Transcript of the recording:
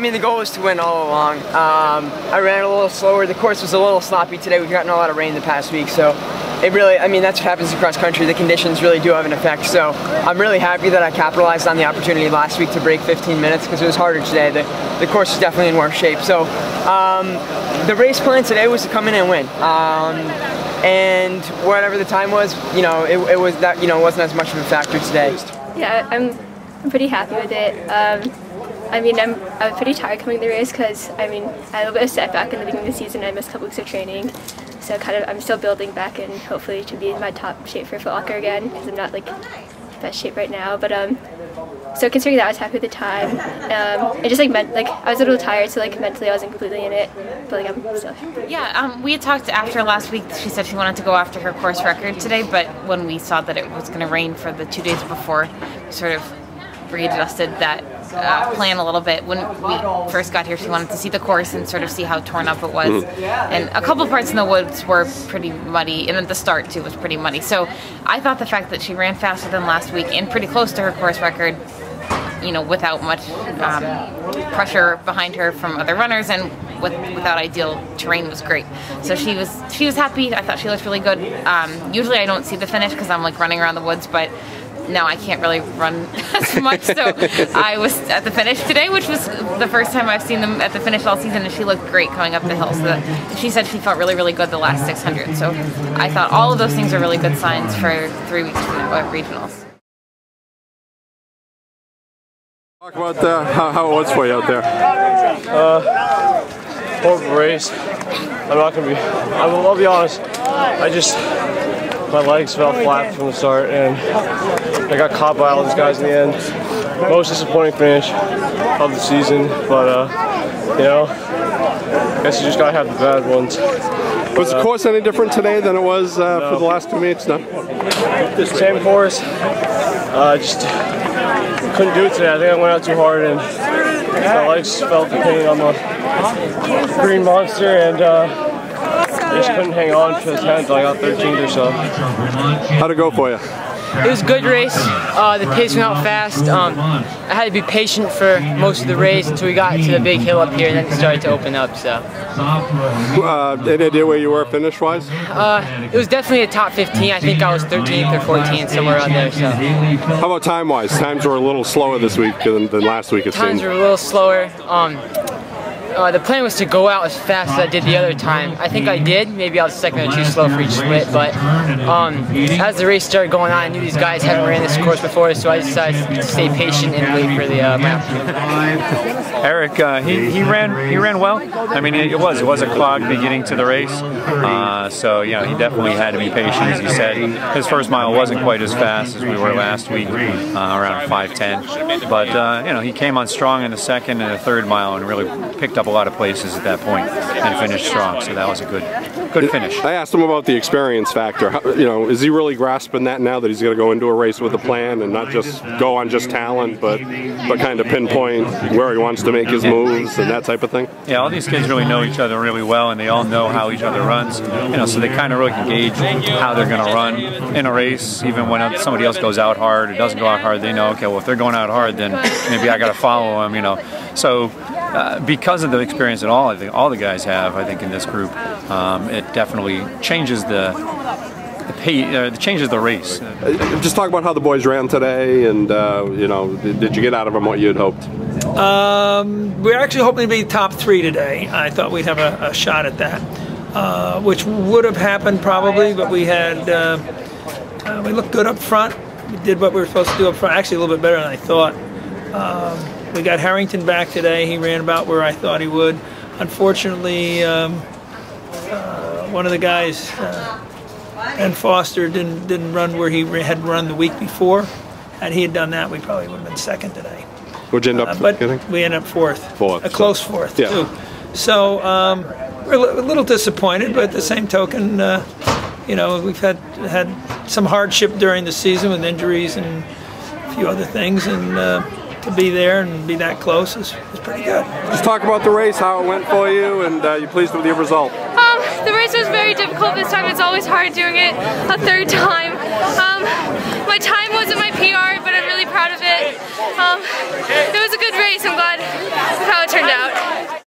I mean, the goal was to win all along. I ran a little slower. The course was a little sloppy today. We've gotten a lot of rain the past week, so it really, I mean, that's what happens across country. The conditions really do have an effect. So I'm really happy that I capitalized on the opportunity last week to break 15 minutes because it was harder today. The course is definitely in worse shape. So the race plan today was to come in and win. And whatever the time was, you know, it was that, you know, wasn't as much of a factor today. Yeah, I'm pretty happy with it. I mean, I'm pretty tired coming to the race because, I mean, I had a little bit of setback in the beginning of the season. I missed a couple weeks of training. So I'm still building back and hopefully to be in my top shape for Foot Locker again because I'm not like best shape right now. But so considering that, I was happy with the time. It just like meant like I was a little tired, so like mentally I wasn't completely in it. But like I'm still happy. Yeah, we had talked after last week. She said she wanted to go after her course record today, but when we saw that it was going to rain for the 2 days before, we sort of readjusted that plan a little bit. When we first got here, she wanted to see the course and sort of see how torn up it was. And a couple parts in the woods were pretty muddy, and at the start too was pretty muddy. So I thought the fact that she ran faster than last week and pretty close to her course record, you know, without much pressure behind her from other runners and without ideal terrain was great. So she was happy. I thought she looked really good. Usually I don't see the finish because I'm like running around the woods, but now I can't really run as much, so I was at the finish today, which was the first time I've seen them at the finish all season, and she looked great coming up the hill. So she said she felt really, really good the last 600. So I thought all of those things are really good signs for 3 weeks of regionals. Talk about how it was for you out there. Horrible race. I'm not gonna be. I'll be honest. My legs fell flat from the start, and I got caught by all these guys in the end. Most disappointing finish of the season, but you know, I guess you just gotta have the bad ones. Was the course any different today than it was for the last 2 meets? No. Same course. Just couldn't do it today. I think I went out too hard, and my legs felt the pain on the Green Monster, and I just couldn't hang on to the 10th. I got 13th or so. How'd it go for you? It was a good race. The pace went out fast. I had to be patient for most of the race until we got to the big hill up here, and then it started to open up. So. Any idea where you were finish-wise? It was definitely a top 15. I think I was 13th or 14th, somewhere around there. So. How about time-wise? Times were a little slower this week than last week, it seemed. Times were a little slower. The plan was to go out as fast as I did the other time. I think I did. Maybe I was a second or two slow for each split, but as the race started going on, I knew these guys hadn't ran this course before, so I decided to stay patient and wait for the map. Eric, he ran well. I mean, it was a clog beginning to the race, so you know he definitely had to be patient, as you said. His first mile wasn't quite as fast as we were last week, around 5:10, but you know he came on strong in the second and the third mile and really picked up a lot of places at that point and finished strong. So that was a good finish. I asked him about the experience factor. You know, is he really grasping that now that he's going to go into a race with a plan and not just go on just talent, but kind of pinpoint where he wants to make his moves and that type of thing? Yeah, all these kids really know each other really well, and they all know how each other runs. You know, so they kind of really can gauge how they're going to run in a race. Even when somebody else goes out hard or doesn't go out hard, they know, okay, well, if they're going out hard, then maybe I got to follow them. You know, so. Because of the experience that all the guys have, I think in this group, it definitely changes changes the race. Just talk about how the boys ran today, and you know, did you get out of them what you had hoped? We're actually hoping to be top 3 today. I thought we'd have a shot at that, which would have happened probably, but we had we looked good up front. We did what we were supposed to do up front, actually a little bit better than I thought. We got Harrington back today. He ran about where I thought he would. Unfortunately, one of the guys, Ben Foster, didn't run where he had run the week before. Had he done that, we probably would have been second today. Would you end up getting? We ended up fourth. Fourth. A close fourth, yeah. too. So we're a little disappointed, but at the same token, you know, we've had some hardship during the season with injuries and a few other things, and to be there and be that close is pretty good. Just talk about the race, how it went for you, and you pleased with your result? the race was very difficult this time. It's always hard doing it a third time. My time wasn't my PR, but I'm really proud of it. It was a good race. I'm glad how it turned out.